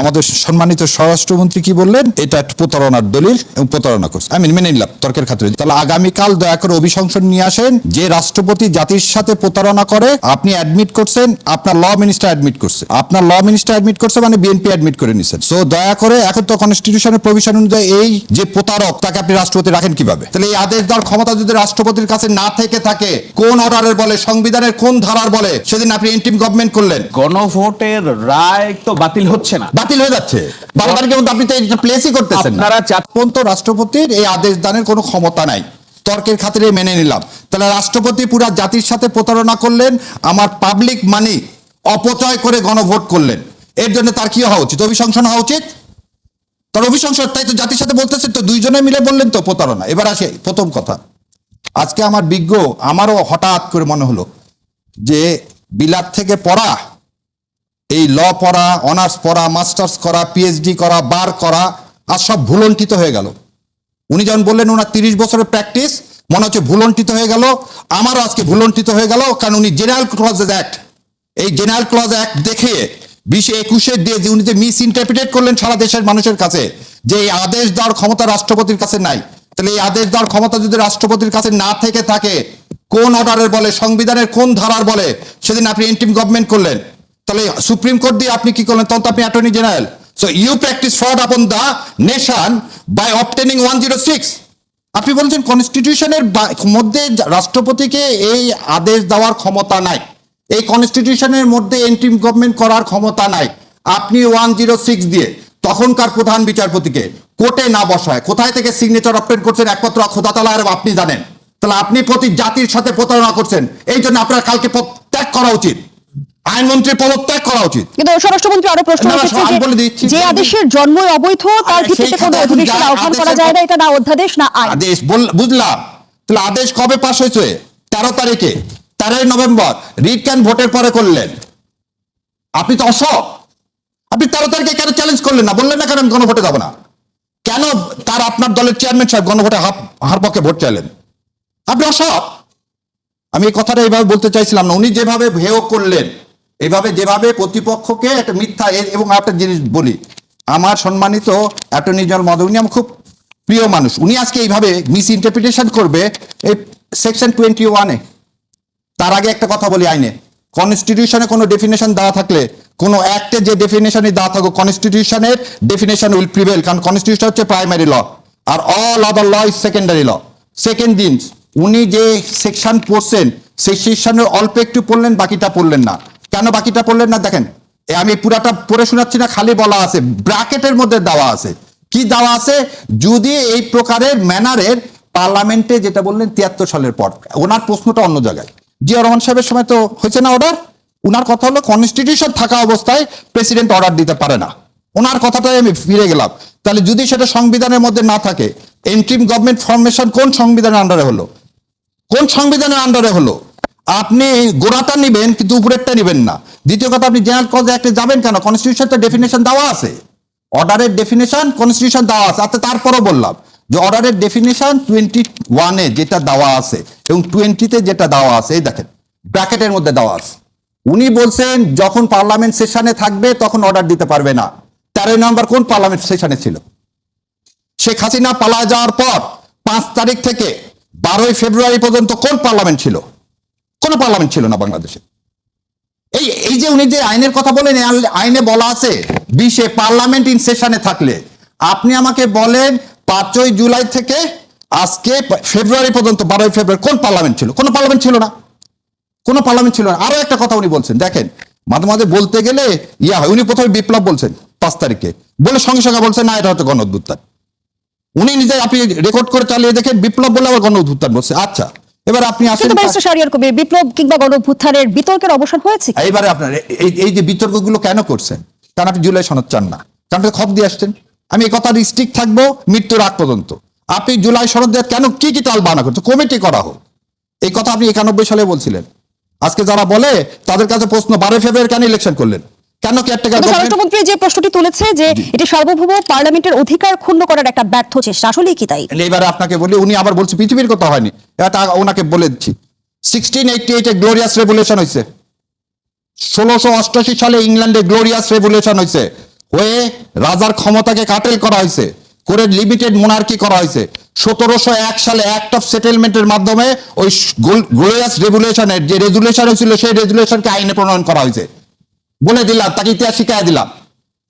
আমাদের সম্মানিত স্বরাষ্ট্রমন্ত্রী কি বললেন, এটা একটা প্রতারণার দলিল এবং প্রতারণা করছে। আমি মেনে নিলাম তর্কের খাতিরে। তাহলে আগামীকাল দয়া করে অভিশংসন নিয়ে আসেন যে রাষ্ট্রপতি জাতির সাথে প্রতারণা করে। আপনি অ্যাডমিট করছেন, আপনার ল মিনিস্টার অ্যাডমিট করছে, আপনার ল মিনিস্টার অ্যাডমিট করছে মানে বিএনপি অ্যাডমিট করে নিছেন। সো দয়া করে এখন তো কনস্টিটিউশনের প্রভিশন অনুযায়ী এই যে প্রতারক তাকে আপনি রাষ্ট্রপতি রাখেন কিভাবে? তাহলে এই আদেশ দেওয়ার ক্ষমতা যদি রাষ্ট্রপতির কাছে না থেকে থাকে, কোন অর্ডারের বলে, সংবিধানের কোন ধারার বলে সেদিন আপনি ইন্টিম গভর্নমেন্ট করলেন? গণভোটের রায় তো বাতিল হচ্ছে না, বাতিল হয়ে যাচ্ছে। আপনি তো এটা প্লেসই করতেছেন না। রাষ্ট্রপতির এই আদেশ দানের কোনো ক্ষমতা নাই, তর্কের খাতিরে মেনে নিলাম। তাহলে রাষ্ট্রপতি পুরা জাতির সাথে প্রতারণা করলেন, আমার পাবলিক মানি অপচয় করে গণভোট করলেন। এর জন্য তার কি হওয়া উচিত? অভিশংসন হওয়া উচিত। তার অভিশংসন, তাই তো জাতির সাথে বলতেছে তো, দুইজনে মিলে বললেন তো প্রতারণা। এবার আসে প্রথম কথা, আজকে আমারও হঠাৎ করে মনে হলো যে বিলাত থেকে পড়া, এই ল পড়া, অনার্স পড়া, মাস্টার্স করা, পিএইচডি করা, বার করা, আর সব ভুলণ্ঠিত হয়ে গেল। উনি যখন বললেন ওনার 30 বছরের প্র্যাকটিস, মনে হচ্ছে ভুলণ্ঠিত হয়ে গেল। আমারও আজকে ভুলণ্ঠিত হয়ে গেল, কারণ উনি জেনারেল ক্লজেস অ্যাক্ট, এই জেনারেল ক্লজ অ্যাক্ট দেখে 20-21 দিয়ে যে উনি যে মিস ইন্টারপ্রিটেট করলেন সারা দেশের মানুষের কাছে, যে এই আদেশ দেওয়ার ক্ষমতা রাষ্ট্রপতির কাছে নাই। তাহলে এই আদেশ দেওয়ার ক্ষমতা যদি রাষ্ট্রপতির কাছে না থেকে থাকে, কোন অর্ডারের বলে, সংবিধানের কোন ধারার বলে সেদিন আপনি ইন্টিম গভর্নমেন্ট করলেন? তাহলে সুপ্রিম কোর্ট দিয়ে আপনি কি করলেন? তখন তো আপনি attorney general. So you practice fraud upon the nation by obtaining 106। আপনি বলছেন কনস্টিটিউশনের মধ্যে রাষ্ট্রপতিকে এই আদেশ দেওয়ার ক্ষমতা নাই, এই কনস্টিটিউশনের মধ্যে ইন্টিম গভর্নমেন্ট করার ক্ষমতা নাই। আপনি 106 দিয়ে তখনকার প্রধান বিচারপতিকে কোর্টে না বসায় কোথায় থেকে সিগনেচার অবটেন করছেন একমাত্র খোদা তাআলা আর আপনি জানেন। তাহলে আপনি প্রতি জাতির সাথে প্রতারণা করছেন, এই জন্য আপনার কালকে ত্যাগ করা উচিত, আইনমন্ত্রী পদত্যাগ করা উচিত। কিন্তু স্বরাষ্ট্রমন্ত্রী আরো প্রশ্ন রেখেছে যে আদেশের জন্মই অবৈধ, তার ভিত্তিতে কোনো অধিবেশন আহ্বান করা যায় না, এটা না অধ্যাদেশ না আইন। আদেশ বুঝলাম, তাহলে আদেশ কবে পাস হয়েছে? 13 তারিখে, 13 নভেম্বর। রিট ক্যান ভোটের পরে করলেন। আপনি তো অসৎ। আপনি 13 তারিখে কেন চ্যালেঞ্জ করলেন না? বললেন না কেন আমি গণভোটে যাবো না? কেন তার আপনার দলের চেয়ারম্যান সাহেব গণভোটে হার পক্ষে ভোট চাইলেন? আপনি অসৎ। আমি এই কথাটা এইভাবে বলতে চাইছিলাম না। উনি যেভাবে হেয় করলেন, এইভাবে যেভাবে প্রতিপক্ষকে একটা মিথ্যা, এবং একটা জিনিস বলি, আমার সম্মানিত অ্যাটর্নি জেনারেল মহোদয়, উনি আমার খুব প্রিয় মানুষ। উনি আজকে এইভাবে মিস ইন্টারপ্রিটেশন করবে এই সেকশন 21-এ। তার আগে একটা কথা বলি, আইনে কনস্টিটিউশনে কোনো ডেফিনেশন দেওয়া থাকলে, কোনো অ্যাক্টে যে ডেফিনেশনই দেওয়া থাকুক, কনস্টিটিউশনের ডেফিনেশন উইল প্রিভেল, কারণ কনস্টিটিউশন হচ্ছে প্রাইমারি ল আর all other law is secondary law. Second দিন উনি যে সেকশন পড়ছেন, সেই সেকশনের অল্প একটু পড়লেন, বাকিটা পড়লেন না। কেন বাকিটা পড়লেন না? দেখেন, আমি পুরাটা পড়ে শোনাচ্ছি না, খালি বলা আছে, ব্র্যাকেটের মধ্যে দেওয়া আছে। কি দেওয়া আছে? যদি এই প্রকারের ম্যানারের পার্লামেন্টে, যেটা বললেন 73 সালের পর, ওনার প্রশ্নটা অন্য জায়গায়। জিয়া রহমান সাহেবের সময় তো হয়েছে না অর্ডার? উনার কথা হলো কনস্টিটিউশন থাকা অবস্থায় প্রেসিডেন্ট অর্ডার দিতে পারে না। ওনার কথাটাই আমি ফিরে গেলাম। তাহলে যদি সেটা সংবিধানের মধ্যে না থাকে, ইন্টিম গভর্নমেন্ট ফরমেশন কোন সংবিধানের আন্ডারে হলো? কোন সংবিধানের আন্ডারে হলো? আপনি গোড়াটা নিবেন কিন্তু উপরেরটা নিবেন না। দ্বিতীয় কথা, আপনি জেনারেল ক্লজ অ্যাক্টে যাবেন কেন? কনস্টিটিউশনটা ডেফিনেশন দেওয়া আছে, অর্ডারের ডেফিনেশন কনস্টিটিউশন দেওয়া আছে। আচ্ছা, তারপরও বললাম যে অর্ডারের ডেফিনেশন 21-এ যেটা দেওয়া আছে এবং 20-তে যেটা দেওয়া আছে, এই দেখেন ব্র্যাকেটের মধ্যে দেওয়া আছে। উনি বলছেন যখন পার্লামেন্ট সেশনে থাকবে তখন অর্ডার দিতে পারবে না। 13 নভেম্বর কোন পার্লামেন্ট সেশনে ছিল? শেখ হাসিনা পালায় যাওয়ার পর 5 তারিখ থেকে 12 ফেব্রুয়ারি পর্যন্ত কোন পার্লামেন্ট ছিল? কোন পার্লামেন্ট ছিল না বাংলাদেশে। এই যে উনি যে আইনের কথা বলেন, আইনে বলা আছে 20-এ পার্লামেন্ট ইন সেশনে থাকলে। আপনি আমাকে বলেন 5ই জুলাই থেকে আজকে ফেব্রুয়ারি পর্যন্ত 12 ফেব্রুয়ারি কোন পার্লামেন্ট ছিল? কোন পার্লামেন্ট ছিল না, কোন পার্লামেন্ট ছিল না। আরো একটা কথা উনি বলছেন, দেখেন মাঝে মাঝে বলতে গেলে হয়। উনি প্রথমে বিপ্লব বলছেন 5 তারিখে, বলে সঙ্গে সঙ্গে বলছেন না এটা হচ্ছে গণ অভ্যুত্থান। উনি নিজে, আপনি রেকর্ড করে চালিয়ে দেখেন, বিপ্লব বলে আবার গণ অভ্যুত্থান বলছে। আচ্ছা, এবার আপনি আসেন, শাহরিয়ার কবির, বিপ্লব কিংবা গণ অভ্যুত্থানের বিতর্কের অবসান হয়েছে? এইবারে আপনার এই যে বিতর্কগুলো কেন করছেন? কারণ আপনি জুলাই সনদ চান না, কারণ আপনি খপ দিয়ে আসছেন। আমি এই কথা স্ট্রিক্ট থাকবো মৃত্যুর আগ পর্যন্ত। আপনি জুলাই সনদ দিয়ে কেন কি কি টাল বানা করছে? কমিটি করা হোক, এই কথা আপনি 91 সালে বলছিলেন। আজকে যারা বলে তাদের কাছে প্রশ্ন, 12 ফেব্রুয়ারি কেন ইলেকশন করলেন? কেন স্বরাষ্ট্রমন্ত্রী যে প্রশ্নটি তুলেছে যে এটি সার্বভৌম পার্লামেন্টের অধিকার ক্ষুণ্ণ করার একটা ব্যর্থ চেষ্টা, আসলে কি তাই? এবারে আপনাকে বলি, উনি আবার বলছে পৃথিবীর কথা হয়নি, এটা ওনাকে বলে দিচ্ছি। 1688 গ্লোরিয়াস রেভলিউশন হয়েছে, 1688 সালে ইংল্যান্ডে গ্লোরিয়াস রেভলিউশন হয়েছে। হয়ে রাজার ক্ষমতাকে কাটেল করা হয়েছে, করে লিমিটেড মোনার্কি করা হয়েছে। 1701 সালে অ্যাক্ট অফ সেটেলমেন্টের মাধ্যমে ওই গ্লোরিয়াস রেগুলেশনের যে রেজুলেশন হয়েছিল সেই রেজুলেশনকে আইনে প্রণয়ন করা হয়েছে। বলে দিলাম, তাকে ইতিহাস শিখাই দিলাম।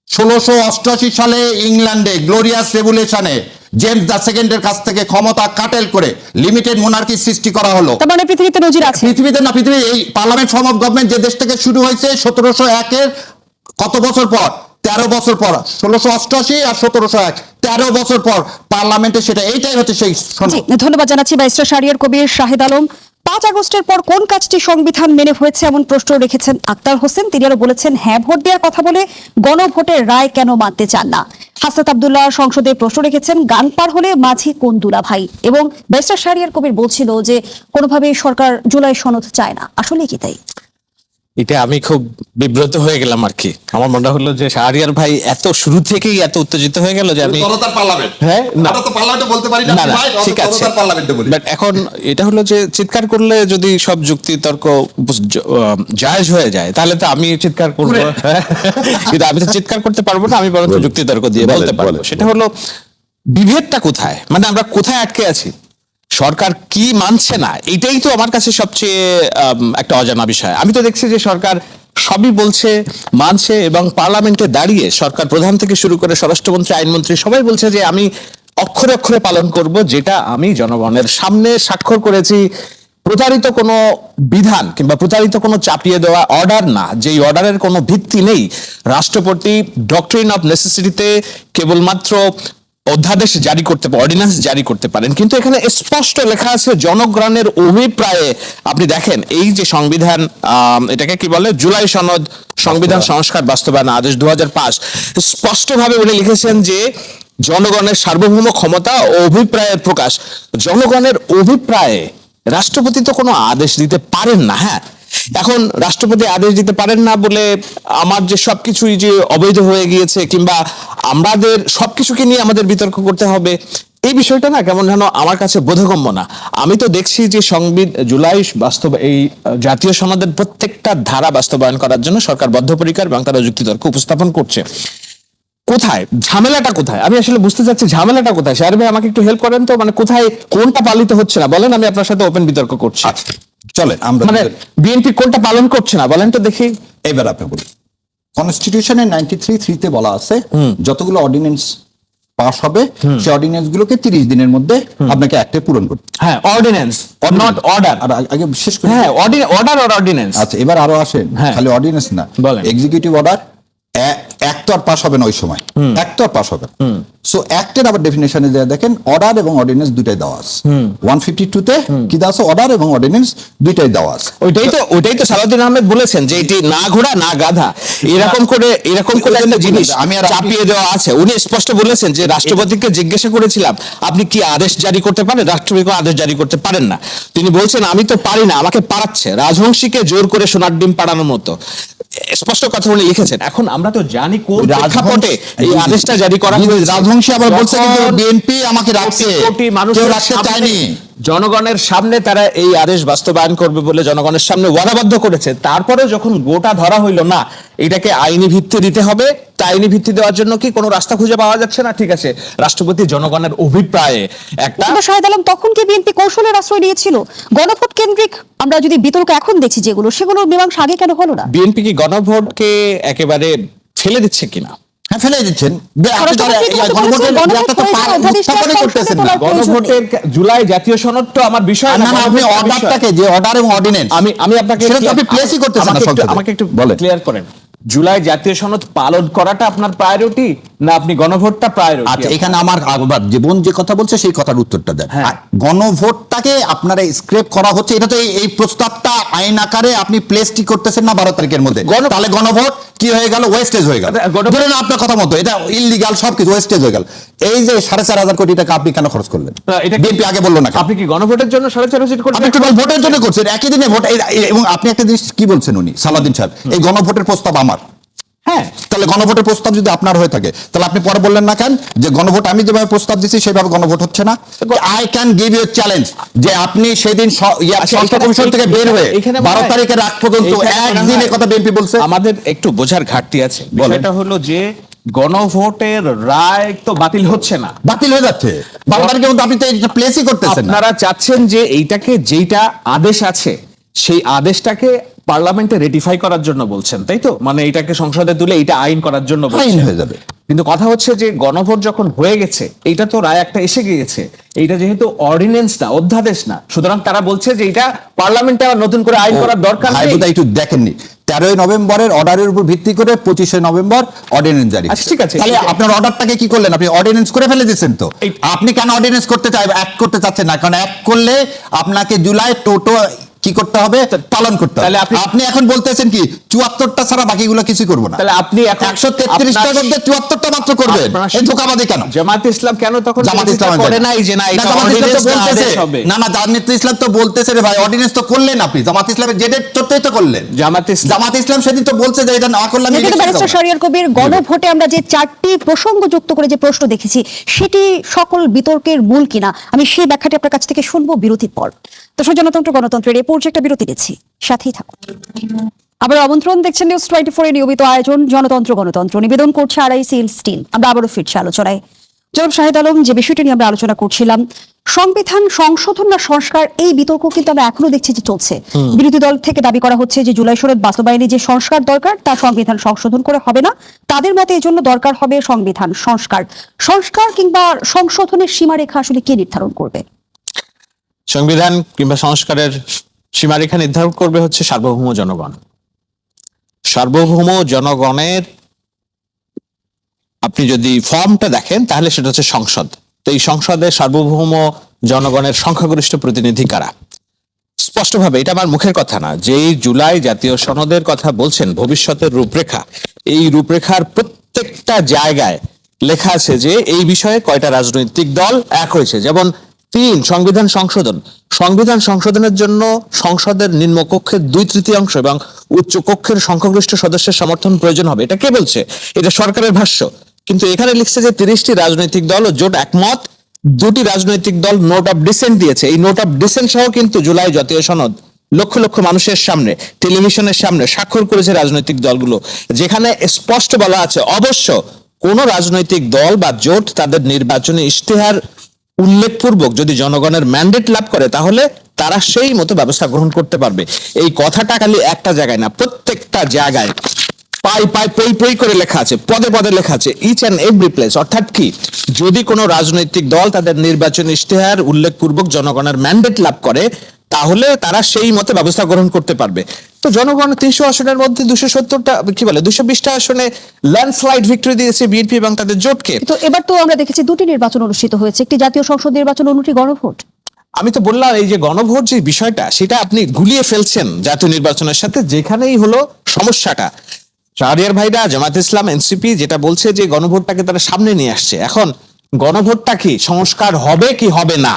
1688 সালে ইংল্যান্ডে গ্লোরিয়াস রেভুলেশনে জেমস দ্য সেকেন্ডের কাছ থেকে ক্ষমতা কাটেল করে লিমিটেড মোনার্কি সৃষ্টি করা হলো। তার মানে পৃথিবীতে নজির আছে। পৃথিবীতে না, পৃথিবী এই পার্লামেন্ট ফর্ম অফ গভর্নমেন্ট যে দেশ থেকে শুরু হয়েছে 1701 কত বছর পর, 13 বছর পর, 1688 আর 1701, 13 বছর পর পার্লামেন্টে সেটা, এইটাই হচ্ছে সেই জি, ধন্যবাদ জানাচ্ছি ব্যারিস্টার শাহরিয়ার কবির শাহেদ আলম। 5 আগস্টের পর কোন কাজটি সংবিধান মেনে হয়েছে এমন প্রশ্ন রেখেছেন আক্তার হোসেন। তিনি আরো বলেছেন, হ্যাঁ ভোট দেওয়ার কথা বলে গণভোটের রায় কেন মানতে চান না। হাসনাত আব্দুল্লাহ সংসদে প্রশ্ন রেখেছেন, গান পার হলে মাঝি কোন দুলা ভাই। এবং ব্যারিস্টার শাহরিয়ার কবির বলছিল যে কোনোভাবেই সরকার জুলাই সনদ চায় না। আসলে কি তাই? এটা আমি খুব বিব্রত হয়ে গেলাম আর কি। আমার মনে হলো যে শাহরিয়ার ভাই এত শুরু থেকেই এত উত্তেজিত হয়ে গেল যে আমি হ্যাঁ না না না, ঠিক আছে, বাট এখন এটা হলো যে চিৎকার করলে যদি সব যুক্তি তর্ক জায়েজ হয়ে যায় তাহলে তো আমি চিৎকার করবো, কিন্তু আমি তো চিৎকার করতে পারবো না, আমি বরঞ্চ যুক্তি তর্ক দিয়ে বলতে পারবো। সেটা হলো বিভেদটা কোথায়, মানে আমরা কোথায় আটকে আছি, সরকার কি মানছে না, এটাই তো আমার কাছে সবচেয়ে একটা অজানা বিষয়। আমি তো দেখছি যে সরকার সবই বলছে, মানছে, এবং পার্লামেন্টে দাঁড়িয়ে সরকার প্রধান থেকে শুরু করে স্বরাষ্ট্রমন্ত্রী, আইনমন্ত্রী সবাই বলছে যে আমি অক্ষরে অক্ষরে পালন করব যেটা আমি জনগণের সামনে স্বাক্ষর করেছি। প্রতারিত কোনো বিধান কিংবা প্রতারিত কোনো চাপিয়ে দেওয়া অর্ডার না, যেই অর্ডারের কোনো ভিত্তি নেই। রাষ্ট্রপতি ডক্ট্রিন অফ নেসেসিটিতে কেবলমাত্র অধ্যাদেশ জারি করতে পারেন, অর্ডিন্যান্স জারি করতে পারেন, কিন্তু এখানে স্পষ্ট লেখা আছে জনগণের অভিপ্রায়ে। আপনি দেখেন এই যে সংবিধান, এটাকে কি বলে, জুলাই সনদ, সংবিধান সংস্কার বাস্তবায়ন আদেশ 2005, স্পষ্টভাবে উনি লিখেছেন যে জনগণের সার্বভৌম ক্ষমতা ও অভিপ্রায়ের প্রকাশ। জনগণের অভিপ্রায়ে রাষ্ট্রপতি তো কোনো আদেশ দিতে পারেন না। হ্যাঁ, এখন রাষ্ট্রপতি আদেশ দিতে পারেন না বলে আমার যে সবকিছুই যে অবৈধ হয়ে গিয়েছে কিংবা আমাদের সবকিছুকে নিয়ে আমাদের বিতর্ক করতে হবে, এই বিষয়টা না কেমন যেন আমার কাছে বোধগম্য না। আমি তো দেখছি যে জুলাই এই জাতীয় সনদের প্রত্যেকটা ধারা বাস্তবায়ন করার জন্য সরকার বদ্ধপরিকর এবং তারা যুক্তিতর্ক উপস্থাপন করছে। কোথায় ঝামেলাটা, কোথায় আমি আসলে বুঝতে চাচ্ছি ঝামেলাটা কোথায়। শাহরিয়ার ভাই আমাকে একটু হেল্প করেন তো, মানে কোথায় কোনটা পালিত হচ্ছে না বলেন, আমি আপনার সাথে ওপেন বিতর্ক করছি। চলেন আমরা, মানে বিএনপি কোনটা পালন করছে না বলেন তো দেখি। এবার আপনি বলুন, কনস্টিটিউশনের 93(3) বলা আছে যতগুলো অর্ডিন্যান্স পাস হবে সেই অর্ডিন্যান্স গুলোকে 30 দিনের মধ্যে আপনাকে অ্যাক্টে পূরণ করতে। হ্যাঁ, অর্ডিন্যান্স নট অর্ডার। আর আগে শেষ করি। হ্যাঁ, অর্ডার আর অর্ডিন্যান্স। আচ্ছা, এবার আরো আসেন, হ্যাঁ। খালি অর্ডিন্যান্স না, বলেন। এক্সিকিউটিভ অর্ডার একতর পাস হবে না ওই সময়, একতর পাস হবে। সো অ্যাক্টের আবার ডেফিনেশনে দেয়া দেখেন অর্ডার এবং অর্ডিন্যান্স দুটাই দেওয়া আছে। 152 তে কি দেওয়া আছে, অর্ডার এবং অর্ডিন্যান্স দুইটাই দেওয়া আছে। ওইটাই তো সালাউদ্দিন আহমেদ বলেছেন যে এটি না ঘোড়া না গাধা, এরকম করে একটা জিনিস আমি আর চাপিয়ে দেওয়া আছে। উনি স্পষ্ট বলেছেন যে রাষ্ট্রপতিকে জিজ্ঞাসা করেছিলাম আপনি কি আদেশ জারি করতে পারেন, রাষ্ট্রপতি কোনো আদেশ জারি করতে পারেন না। তিনি বলছেন আমি তো পারি না, আমাকে পারাচ্ছে, রাজহংসীকে জোর করে সোনার ডিম পাড়ানোর মতো। স্পষ্ট কথা উনি লিখেছেন। এখন আমরা তো জানি কোন প্রেক্ষাপটে এই আদেশটা জারি করা হয়েছে। রাজবংশী আবার বলছে কিন্তু বিএনপি আমাকে রাখছে, কোটি কেউ মানুষের রাখতে সামনে, চায়নি। জনগণের সামনে তারা এই আদেশ বাস্তবায়ন করবে বলে জনগণের সামনে ওয়াদাবদ্ধ করেছে। তারপরে যখন গোটা ধরা হইল না এটাকে আইনি ভিত্তি দিতে হবে, তা আইনি ভিত্তি দেওয়ার জন্য কি কোনো রাস্তা খুঁজে পাওয়া যাচ্ছে না। ঠিক আছে, রাষ্ট্রপতি জনগণের অভিপ্রায়ে একটা, শাহেদ আলম তখন কি বিএনপি কৌশলের আশ্রয় নিয়েছিল? গণভোট কেন্দ্রিক আমরা যদি বিতর্ক এখন দেখছি যেগুলো, সেগুলোর মীমাংসা আগে কেন হলো না? বিএনপি কি গণভোটকে একেবারে ছেলে দিচ্ছে কিনা? হ্যাঁ, ফেলে দিচ্ছেন। গণভোটের জুলাই জাতীয় সনদ তো আমার বিষয় না, আপনি অর্ডারটাকে যে অর্ডার এবং অর্ডিন্যান্স আমি আপনাকে সেটা তো আপনি প্লেসই করতেছেন না। আমাকে একটু ক্লিয়ার করেন, জুলাই জাতীয় সনদ পালন করাটা আপনার প্রায়োরিটি না আপনি গণভোটটা প্রায়োরিটি? আচ্ছা, এখানে আমার আবার জীবন যে কথা বলছে সেই কথার উত্তরটা দেন। হ্যাঁ। গণভোটটাকে আপনারা স্ক্রেপ করা হচ্ছে, এটা তো এই প্রস্তাবটা আইন আকারে আপনি প্লেসটি করতেছেন না 12 তারিখের মধ্যে, তাহলে গণভোট কি হয়ে গেল, ওয়েস্টেজ হয়ে গেল। ধরেন আপনার কথা মতো এটা ইললিগাল, সবকিছু ওয়েস্টেজ হয়ে গেল। এই যে 4,500 কোটি টাকা আপনি কেন খরচ করলেন? এটা বিএনপি আগে বললো না। আপনি কি গণভোটের জন্য 4.5 কোটি? আপনি টোটাল ভোটের জন্য করছেন, একই দিনে ভোট। এবং আপনি একটা জিনিস কি বলছেন উনি, সালাউদ্দিন সাহেব, এই গণভোটের প্রস্তাব আমার। হ্যাঁ, তাহলে গণভোটের প্রস্তাব যদি আপনার হয়ে থাকে তাহলে আপনি পরে বললেন না কেন যে গণভোট আমি যেভাবে প্রস্তাব দিচ্ছি সেভাবে গণভোট হচ্ছে না? I can give you challenge যে আপনি সেদিন সংসদ কমিশন থেকে বের হয়ে 12 তারিখের আগ পর্যন্ত একদিনে কথা বিএনপি বলছে। আমাদের একটু বোঝার ঘাটতি আছে। বিষয়টা হলো যে গণভোটের রায় তো বাতিল হচ্ছে না। বাতিল হয়ে যাচ্ছে, 12 তারিখের মধ্যে আপনি তো এটা প্লেসই করতেছেন না। আপনারা চাচ্ছেন যে এইটাকে, যেটা আদেশ আছে সেই আদেশটাকে পার্লামেন্টে রেটিফাই করার জন্য বলছেন, তাই তো? মানে এটাকে সংসদে তুলে এটা আইন করার জন্য আইন বলছেন। হয়ে যাবে। কিন্তু কথা হচ্ছে যে গণভোট যখন হয়ে গেছে, এইটা তো রায় একটা এসে গিয়েছে, এইটা যেহেতু অর্ডিন্যান্স না, অধ্যাদেশ না, সুতরাং তারা বলছে যে এটা পার্লামেন্টে আবার নতুন করে আইন করার দরকার ভাই নেই। বোধহয় একটু দেখেননি, 13ই নভেম্বরের অর্ডারের উপর ভিত্তি করে 25শে নভেম্বর অর্ডিন্যান্স জারি। আচ্ছা, ঠিক আছে। তাহলে আপনার অর্ডারটাকে কি করলেন? আপনি অর্ডিন্যান্স করে ফেলে দিয়েছেন তো। আপনি কেন অর্ডিন্যান্স করতে অ্যাক্ট করতে চাচ্ছেন না? কারণ অ্যাক্ট করলে আপনাকে জুলাই টোটো কি করতে হবে? পালন করতে হবে। তাহলে আপনি এখন বলতেছেন কি 74টা ছাড়া বাকিগুলো কিছু করবো না? তাহলে আপনি এখন 133টার মধ্যে 74টা মাত্র করবেন? এই ধোঁকাবাজি কেন? জামাত ইসলাম কেন তখন জামাত বিরোধিতা ইসলাম করে নাই যে না এটা জামাত ইসলাম তো অর্ডিন্যান্স না, বলতেছে, আদেশ হবে? না জামাত ইসলাম তো বলতেছে রে ভাই, অর্ডিন্যান্স তো করলেন আপনি। জামাত ইসলামের জেডের চোরটাই তো করলেন। জামাত ইসলাম সেদিন তো বলছে যে এটা না করলে আমি কিন্তু election ব্যারিস্টার দেব না। শাহরিয়ার কবির গণভোটে আমরা যে 4টি প্রসঙ্গ যুক্ত করে যে প্রশ্ন দেখেছি, সেটি সকল বিতর্কের মূল কিনা, আমি সেই ব্যাখ্যাটি আপনার কাছ থেকে শুনবো বিরতির পর। তো গণতন্ত্র গণতন্ত্রের এই পর্যায়ে একটা বিরতি দিচ্ছি, সাথেই থাকুন। আবার আমন্ত্রণ, দেখছেন নিউজ 24 এর নিয়মিত আয়োজন জনতন্ত্র গণতন্ত্র, নিবেদন করছে RICL স্টিল। আমরা আবারও ফিরছি আলোচনায়। জনাব শাহেদ আলম, যে বিষয়টি নিয়ে আমরা আলোচনা করছিলাম, সংবিধান সংশোধন না সংস্কার, এই বিতর্ক কিন্তু আমরা এখনো দেখছি যে চলছে। বিরোধী দল থেকে দাবি করা হচ্ছে যে জুলাই সনদ বাস্তবায়নে যে সংস্কার দরকার তা সংবিধান সংশোধন করে হবে না, তাদের মতে এজন্য দরকার হবে সংবিধান সংস্কার। সংস্কার কিংবা সংশোধনের সীমারেখা আসলে কে নির্ধারণ করবে? সংবিধান কিংবা সংস্কারের সীমারেখা নির্ধারণ করবে হচ্ছে সার্বভৌম জনগণ। সার্বভৌম জনগণের আপনি যদি ফর্মটা দেখেন তাহলে সেটা হচ্ছে সংসদ। তো এই সংসদে সার্বভৌম জনগণের সংখ্যাগরিষ্ঠ প্রতিনিধি কারা? স্পষ্টভাবে, এটা আমার মুখের কথা না, যে জুলাই জাতীয় সনদের কথা বলছেন, ভবিষ্যতের রূপরেখা, এই রূপরেখার প্রত্যেকটা জায়গায় লেখা আছে যে এই বিষয়ে কয়টা রাজনৈতিক দল এক হয়েছে। যেমন 3, সংবিধান সংশোধন। সংবিধান সংশোধনের জন্য সংসদের নিম্নকক্ষের 2/3 এবং উচ্চ কক্ষের সংখ্যাগরিষ্ঠ সদস্যের সমর্থন প্রয়োজন হবে। এটা কে বলছে? এটা সরকারের ভাষ্য। কিন্তু এখানে লিখছে যে 30টি রাজনৈতিক দল ও জোট একমত। 2টি রাজনৈতিক দল নোট অফ ডিসেন্ট দিয়েছে। এই নোট অফ ডিসেন্ট সহ কিন্তু জুলাই জাতীয় সনদ লক্ষ লক্ষ মানুষের সামনে, টেলিভিশনের সামনে স্বাক্ষর করেছে রাজনৈতিক দলগুলো, যেখানে স্পষ্ট বলা আছে অবশ্য কোন রাজনৈতিক দল বা জোট তাদের নির্বাচনী ইশতেহার উল্লেখপূর্বক যদি জনগণের ম্যান্ডেট লাভ করে তাহলে তারা সেই মতো ব্যবস্থা গ্রহণ করতে পারবে। এই কথাটা খালি একটা জায়গায় না, প্রত্যেকটা জায়গায় পাই পাই পই পই করে লেখা আছে, পদে পদে লেখা আছে, ইচ অ্যান্ড এভরি প্লেস। অর্থাৎ কি, যদি কোনো রাজনৈতিক দল তাদের নির্বাচনী ইশতেহার উল্লেখপূর্বক জনগণের ম্যান্ডেট লাভ করে তাহলে তারা সেই মতো ব্যবস্থা গ্রহণ করতে পারবে। তো জনগণ 300 আসনের মধ্যে 270টা কি বলে 220টা আসনে ল্যান্ডস্লাইড ভিক্টরি দিয়েছে বিএনপি এবং তাদের জোটকে। তো এবার তো আমরা দেখেছি 2টি নির্বাচন অনুষ্ঠিত হয়েছে, একটি জাতীয় সংসদ নির্বাচন, অন্যটি গণভোট। আমি তো বললাম এই যে গণভোট যে বিষয়টা, সেটা আপনি গুলিয়ে ফেলছেন জাতীয় নির্বাচনের সাথে, যেখানেই হলো সমস্যাটা। শাহরিয়ার ভাইরা, জামাত ইসলাম, এনসিপি যেটা বলছে যে গণভোটটাকে তারা সামনে নিয়ে আসছে। এখন গণভোটটা কি সংস্কার হবে কি হবে না?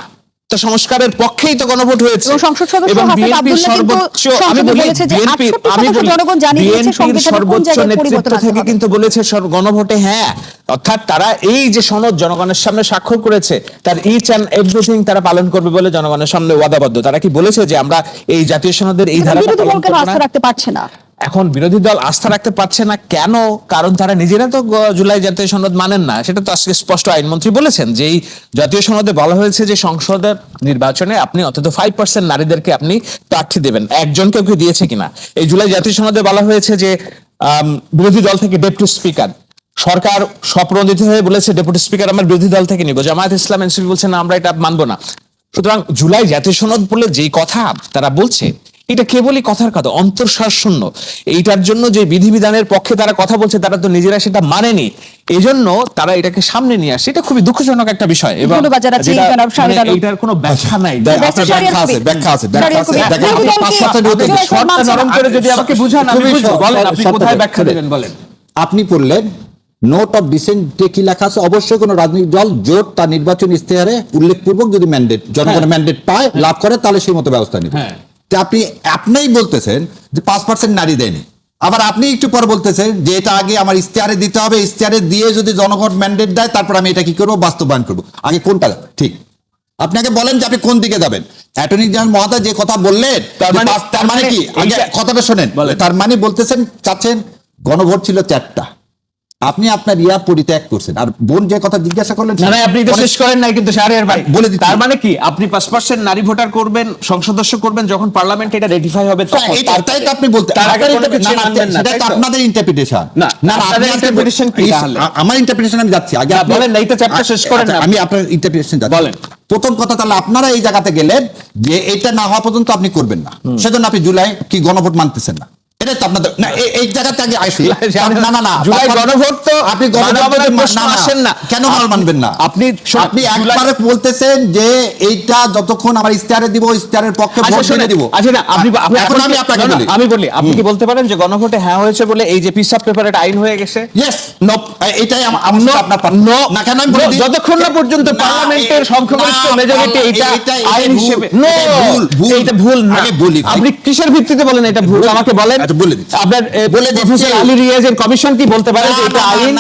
তো সংস্কারের পক্ষেই তো গণভোট হয়েছে সংসদ সদস্য এবং হাসান বিএনপির আব্দুল্লাহ কিন্তু সর্বোচ্চ, আমি সংসদে বলি বলেছে যে বিএনপি, 68% জনগণ জানিয়ে দিয়েছে বিএনপির সংবিধানের কোন সর্বোচ্চ জায়গায় নেতৃত্ব পরিবর্তন আনতে থেকে হবে। কিন্তু বলেছে গণভোটে হ্যাঁ। অর্থাৎ তারা এই যে সনদ জনগণের সামনে স্বাক্ষর করেছে তার ইচ অ্যান্ড এভরিথিং তারা পালন করবে বলে জনগণের সামনে ওয়াদাবদ্ধ। তারা কি বলেছে যে আমরা এই জাতীয় সনদের এই ধারা বিরোধী দল কেন আস্থা রাখতে পারছে না? এখন বিরোধী দল আস্থা রাখতে পারছে না কেন? কারণ তারা নিজেরা তো জুলাই জাতীয় সনদ মানেন না। সেটা তো আজকে স্পষ্ট আইনমন্ত্রী বলেছেন যে এই জাতীয় সনদে বলা হয়েছে যে সংসদের নির্বাচনে আপনি অন্তত 5% নারীদেরকে আপনি প্রার্থী দেবেন। একজনকে কেউ দিয়েছে কিনা? এই জুলাই জাতীয় সনদে বলা হয়েছে যে বিরোধী দল থেকে ডেপুটি স্পিকার, সরকার স্বপ্রণোদিত হয়ে বলেছে ডেপুটি স্পিকার আমরা বিরোধী দল থেকে নিব। জামায়াত ইসলাম, এনসিপি বলছে না আমরা এটা মানবো না। সুতরাং জুলাই জাতীয় সনদ বলে যেই কথা তারা বলছে এটা কেবলই কথার কথা, অন্তঃসার শূন্য। এইটার জন্য যে বিধিবিধানের পক্ষে তারা কথা বলছে তারা তো নিজেরা সেটা মানেনি, এজন্য তারা এটাকে সামনে নিয়ে আসছে। এটা খুবই দুঃখজনক একটা বিষয় এবং এটার কোনো ব্যাখ্যা নাই। নরম করে যদি আমাকে বুঝান আমি বুঝবো। বলেন আপনি কোথায় ব্যাখ্যা দেবেন বলেন। আপনি পড়লেন নোট অফ ডিসেন্টে কি লেখা আছে? অবশ্যই কোনো রাজনৈতিক দল জোট তার নির্বাচন ইশতেহারে উল্লেখপূর্বক যদি ম্যান্ডেট জনগণের ম্যান্ডেট পায়, লাভ করে, তাহলে সেই মতো ব্যবস্থা নেবে। আপনিই বলতেছেন যে 5% নারী দেয়নি, আবার আপনি একটু পর বলতেছেন যে এটা আগে আমার ইশতেহারে দিতে হবে, ইশতেহারে দিয়ে যদি জনগণ ম্যান্ডেট দেয় তারপর আমি এটা কি করবো, বাস্তবায়ন করবো। আগে কোনটা ঠিক? আপনাকে বলেন যে আপনি কোন দিকে যাবেন। অ্যাটর্নি জেনারেল মহোদয় যে কথা বললেন তার মানে কি? আগে কথাটা শোনেন। তার মানে বলতেছেন চাচ্ছেন গণভোট ছিল 4টা, আপনি আপনার ইয়া পরিত্যাগ করছেন। আর বোন যে কথা জিজ্ঞাসা করলেন, না আপনি তো শেষ করেন নাই কিন্তু শাহরিয়ার ভাই বলে দিচ্ছি। তার মানে কি আপনি 5% নারী ভোটার করবেন, সংসদ সদস্য করবেন যখন পার্লামেন্ট এটা রেটিফাই হবে তখন। তাই তো আপনি বলতে, তার আগে কোনো কিছু মানবেন না, সেটা তাই তো তো? আপনাদের ইন্টারপ্রিটেশন। না, আপনাদের interpretation কি তাহলে? আমার ইন্টারপ্রিটেশন আমি যাচ্ছি আগে, আপনি বলেন না, এইটা চ্যাপ্টার শেষ করেন না। আমি আপনার ইন্টারপ্রিটেশন যাচ্ছি। বলেন। প্রথম কথা, তাহলে আপনারা এই জায়গাতে গেলেন যে এটা না হওয়া পর্যন্ত আপনি করবেন না, সেজন্য আপনি জুলাই কি গণভোট মানতেছেন না। এটা তো আপনাদের না, এই জায়গাতে আগে আসি। না না না, জুলাই গণভোট তো আপনি গণভোটের প্রশ্ন আসেন না। কেন মানবেন না? আপনি আপনি একবারে বলতেছেন যে এইটা যতক্ষণ আমার ইস্তারে দিব, ইস্তারের পক্ষে ভোট দিয়ে দিব। আচ্ছা না, এখন আমি আপনাকে বলি, আমি বলি, আপনি কি বলতে পারেন যে গণভোটে হ্যাঁ হয়েছে বলে এই যে পিস অফ পেপারের আইন হয়ে গেছে? ইয়েস নো, এটাই আপনার না কেন আমি বলি, যতক্ষণ না পর্যন্ত পার্লামেন্টের সংখ্যাগরিষ্ঠ মেজরিটি এটা আইন হিসেবে এটা ভুল না। আমি বলি, আপনি কিসের ভিত্তিতে বলেন এটা ভুল আমাকে বলেন। আচ্ছা বলে দিচ্ছি, আপনার প্রফেসর আলী রিয়াজের কমিশন কি বলতে পারে যে এটা আইন?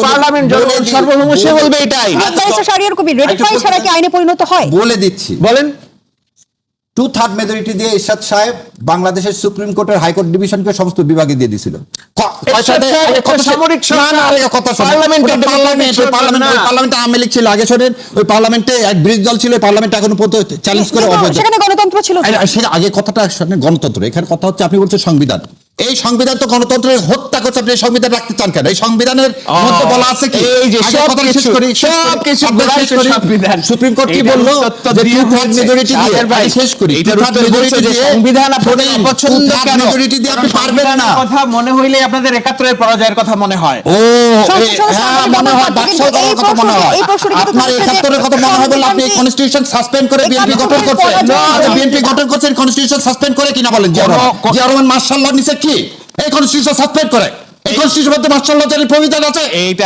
পার্লামেন্ট জনগণ সার্বভৌম সে বলবে এটা আইন। ব্যারিস্টার শাহরিয়ার কবির, রেটিফাই ছাড়া কি আইনে পরিণত হয়? বলে দিচ্ছি, বলেন। 2/3 মেজরিটি দিয়ে ইরশাদ সাহেব বাংলাদেশের সুপ্রিম কোর্টের হাইকোর্ট ডিভিশনকে সমস্ত বিভাগে দিয়ে দিয়েছিল। পার্লামেন্টে আওয়ামী লীগ ছিল আগে, শোনেন, ওই পার্লামেন্টে এক বিরোধী দল ছিল, পার্লামেন্ট এখনো পর্যন্ত চ্যালেঞ্জ করে সেখানে গণতন্ত্র ছিল। সেটা আগে কথাটা শোনেন, গণতন্ত্র। এখানে কথা হচ্ছে আপনি বলছেন সংবিধান, এই সংবিধান তো গণতন্ত্রের হত্যা করছে। আপনি এই সংবিধান রাখতে চান কেন? এই সংবিধানের মধ্যে বলা আছে কি, এই যে সবকিছু সুপ্রিম কোর্ট কি বললো যে 2/3 মেজরিটি দিয়ে, শেষ করি, 2/3 মেজরিটি দিয়ে সংবিধান আপনাদের অপছন্দ কেন? মেজরিটি দিয়ে আপনি পারবেন না। কথা মনে হইলে আপনাদের 71 পরাজয়ের কথা মনে হয়। ও হ্যাঁ, মনে হয় বাকশাল করার কথা মনে হয়। আপনার 71 এর কথা মনে হয় বলে আপনি কনস্টিটিউশন সাসপেন্ড করে বিএনপি গঠন করছেন। বিএনপি গঠন করছেন কনস্টিটিউশন সাসপেন্ড করে কিনা বলেন? জিয়া রহমান মার্শাল ল নিচে কি এই কনস্টিটিউশন সাসপেন্ড করে? এই কনস্টিটিউশন মধ্যে মার্শাল ল এর প্রভিধান আছে? এইটা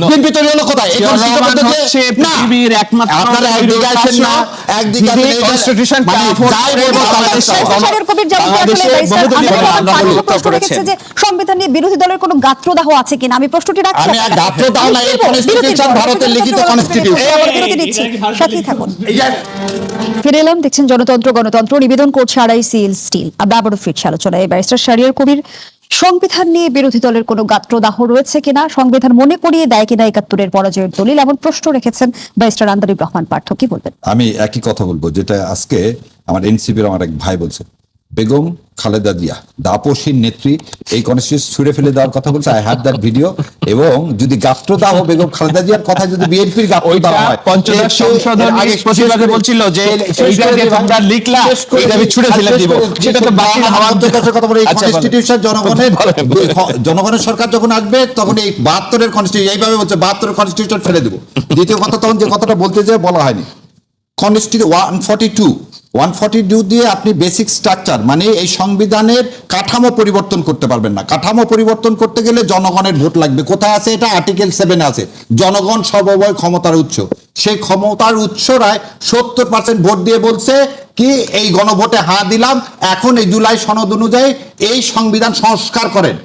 বিএনপি তৈরি হলো কোথায়? এই কনস্টিটিউশন মধ্যে হচ্ছে পৃথিবীর একমাত্র আপনারা একদিকে আসেন না, একদিকে আসেন, কনস্টিটিউশন যাই বলবো শাহরিয়ার কবির যেমন প্রশ্ন রেখেছে যে সংবিধান নিয়ে বিরোধী দলের কোনো গাত্রদাহ আছে কিনা, আমি প্রশ্নটি রাখছি। আমি গাত্রদাহ না, এই কনস্টিটিউশন ভারতের লিখিত কনস্টিটিউশন। বিরতি দিচ্ছি, সাথেই থাকুন। ফিরে এলাম, দেখছেন জনতন্ত্র গণতন্ত্র, নিবেদন করছে RICL স্টিল। আমরা আবারও ফিরছি আলোচনায়। ব্যারিস্টার শাহরিয়ার কবির, সংবিধান নিয়ে বিরোধী দলের কোনো গাত্রদাহ রয়েছে কিনা, সংবিধান মনে করিয়ে দেয় কিনা 71-এর পরাজয়ের দলিল, এমন প্রশ্ন রেখেছেন ব্যারিস্টার আন্দালিব রহমান পার্থ। কি বলবেন? আমি একই কথা বলবো যেটা আজকে আমার এনসিপির আমার এক ভাই বলছে, বেগম খালেদা জিয়া দাপসীর নেত্রী এই কনস্টিটিউশন ছুড়ে ফেলে দেওয়ার কথা বলছে। I have that video. এবং যদি গাত্রদাহ বেগম খালেদা জিয়ার কথা যদি বিএনপির গাত্রদাহ হয়, পঞ্চদশ সংশোধন আগে প্রতিবাদে বলছিল যে এইটা যে তোমরা লিখলা এটা আমি ছুড়ে ফেলে দিব, সেটা তো বাকি হওয়ার কথা বলে। এই কনস্টিটিউশন জনগণের সরকার যখন আসবে তখন এই 72-এর কনস্টিটিউশন এইভাবে বলছে 72-এর কনস্টিটিউশন ফেলে দেবো। দ্বিতীয় কথা, তখন যে কথাটা বলতে যে বলা হয়নি, কনস্টিটিউশন 142 দিয়ে আপনি বেসিক স্ট্রাকচার মানে এই সংবিধানের কাঠামো পরিবর্তন করতে পারবেন না। কাঠামো পরিবর্তন করতে গেলে জনগণের ভোট লাগবে। কোথায় আছে এটা? আর্টিকেল 7 আছে, জনগণ সর্বময় ক্ষমতার উৎস। সেই ক্ষমতার উৎসরায় 70% ভোট দিয়ে বলছে কি এই গণভোটে হ্যাঁ দিলাম, এখন এই জুলাই সনদ অনুযায়ী এই সংবিধান সংস্কার করেন।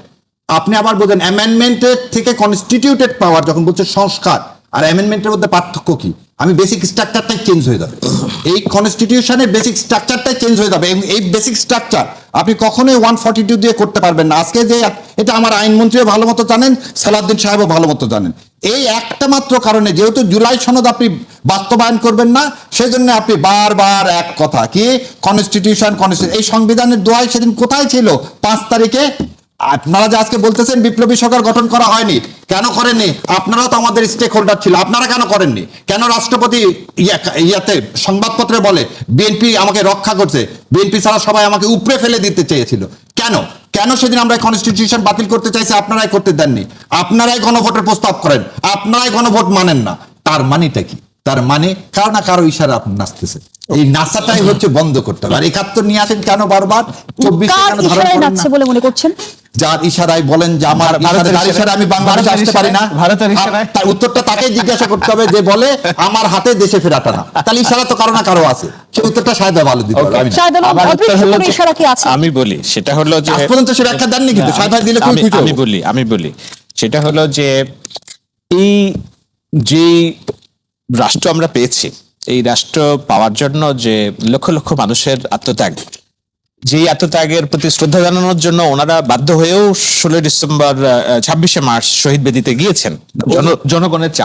আপনি আবার বলছেন অ্যামেন্ডমেন্টের থেকে কনস্টিটিউটেড পাওয়ার, যখন বলছে সংস্কার আর অ্যামেন্ডমেন্টের মধ্যে পার্থক্য কি? আমি বেসিক স্ট্রাকচারটাই চেঞ্জ হয়ে যাবে, এই কনস্টিটিউশনের বেসিক স্ট্রাকচারটাই চেঞ্জ হয়ে যাবে। এই বেসিক স্ট্রাকচার আপনি কখনোই 142 দিয়ে করতে পারবেন না। আজকে যে এটা আমার আইনমন্ত্রীও ভালো মতো জানেন, সালাউদ্দিন সাহেবও ভালো মতো জানেন। এই একটা মাত্র কারণে, যেহেতু জুলাই সনদ আপনি বাস্তবায়ন করবেন না, সেজন্য আপনি বারবার এক কথা কি কনস্টিটিউশন এই সংবিধানের দোহাই সেদিন কোথায় ছিল? 5 তারিখে আপনারা যে আজকে বলতেছেন বিপ্লবী সরকার গঠন করা হয়নি, কেন করেননি? আপনারাও তো আমাদের স্টেক হোল্ডার ছিল, আপনারা কেন করেননি? কেন রাষ্ট্রপতি ইয়াতে সংবাদপত্রে বলে বিএনপি আমাকে রক্ষা করছে, বিএনপি ছাড়া সবাই আমাকে উপড়ে ফেলে দিতে চেয়েছিল? কেন সেদিন আমরা কনস্টিটিউশন বাতিল করতে চাইছি, আপনারাই করতে দেননি? আপনারাই গণভোটের প্রস্তাব করেন, আপনারাই গণভোট মানেন না। তার মানেটা কি? তার মানে কারো না কারো ইশারা আপনি নাচতেছেন। এই নাচাটাই হচ্ছে বন্ধ করতে হবে। আর 71 নিয়ে আসেন কেন বারবার? 24 কেন ধারণ করেন না? বলে মনে করছেন যার ইশারায় বলেন যে আমার ইশারায় আমি বাংলাদেশে আসতে পারি না, ভারতের ইশারায় তার উত্তরটা তাকেই জিজ্ঞাসা করতে হবে যে বলে আমার হাতে দেশে ফেরাটা না। তাহলে ইশারা তো কারো না কারো আছে, সেই উত্তরটা শায়দ ভালো দিতে পারবে। আমি বলি সেটা হলো যে আজ পর্যন্ত সে ব্যাখ্যা দেননি, কিন্তু শায়দ দিলে খুব খুশি হব। আমি বলি সেটা হলো যে এই যে রাষ্ট্র আমরা পেয়েছি, এই রাষ্ট্র পাওয়ার জন্য যে লক্ষ লক্ষ মানুষের আত্মত্যাগ, যে আত্মত্যাগের প্রতি শ্রদ্ধা জানানোর জন্য ওনারা বাধ্য হয়েও 16 ডিসেম্বর 26শে মার্চ শহীদ বেদিতে গিয়েছেন। জনগণের চাপ।